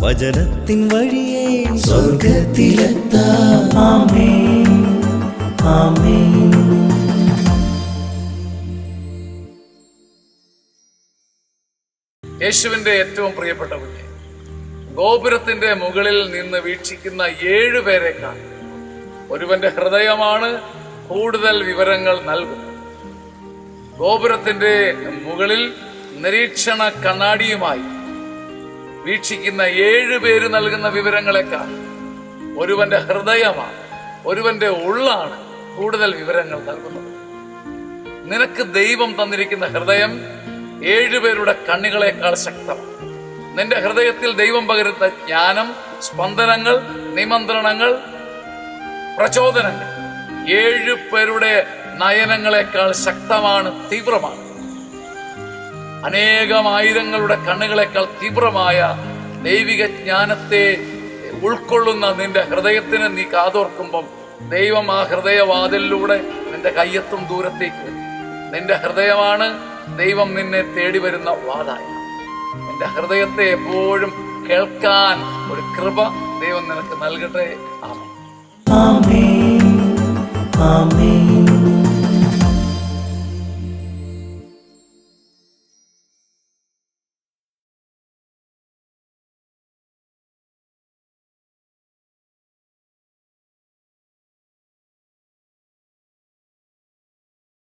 വചനത്തിൻ വഴിയേ സ്വർഗ്ഗത്തിലെത്താം. ആമേൻ, ആമേൻ. യേശുവിന്റെ ഏറ്റവും പ്രിയപ്പെട്ട കുഞ്ഞെ, ഗോപുരത്തിന്റെ മുകളിൽ നിന്ന് വീക്ഷിക്കുന്ന 7 പേരെക്കാൾ ഒരുവന്റെ ഹൃദയമാണ് കൂടുതൽ വിവരങ്ങൾ നൽകുന്നത്. ഗോപുരത്തിന്റെ മുകളിൽ നിരീക്ഷണ കണ്ണാടിയുമായി വീക്ഷിക്കുന്ന 7 പേര് നൽകുന്ന വിവരങ്ങളെക്കാൾ ഒരുവന്റെ ഹൃദയമാണ്, ഒരുവന്റെ ഉള്ളാണ് കൂടുതൽ വിവരങ്ങൾ നൽകുന്നത്. നിനക്ക് ദൈവം തന്നിരിക്കുന്ന ഹൃദയം 7 പേരുടെ കണ്ണുകളെക്കാൾ ശക്തമാണ്. നിന്റെ ഹൃദയത്തിൽ ദൈവം പകരുന്ന ജ്ഞാനം, സ്പന്ദനങ്ങൾ, നിമന്ത്രണങ്ങൾ, പ്രചോദനങ്ങൾ 7 പേരുടെ നയനങ്ങളെക്കാൾ ശക്തമാണ്, തീവ്രമാണ്. അനേകമായിരങ്ങളുടെ കണ്ണുകളെക്കാൾ തീവ്രമായ ദൈവിക ജ്ഞാനത്തെ ഉൾക്കൊള്ളുന്ന നിന്റെ ഹൃദയത്തിന് നീ കാതോർക്കുമ്പം ദൈവം ആ ഹൃദയവാതിലിലൂടെ നിന്റെ കയ്യെത്തും ദൂരത്തേക്ക് വരും. നിന്റെ ഹൃദയമാണ് ദൈവം നിന്നെ തേടി വരുന്ന വാതായ. നിന്റെ ഹൃദയത്തെ എപ്പോഴും കേൾക്കാൻ ഒരു കൃപ ദൈവം നിനക്ക് നൽകട്ടെ. ആമേൻ, ആമേൻ, ആമേൻ.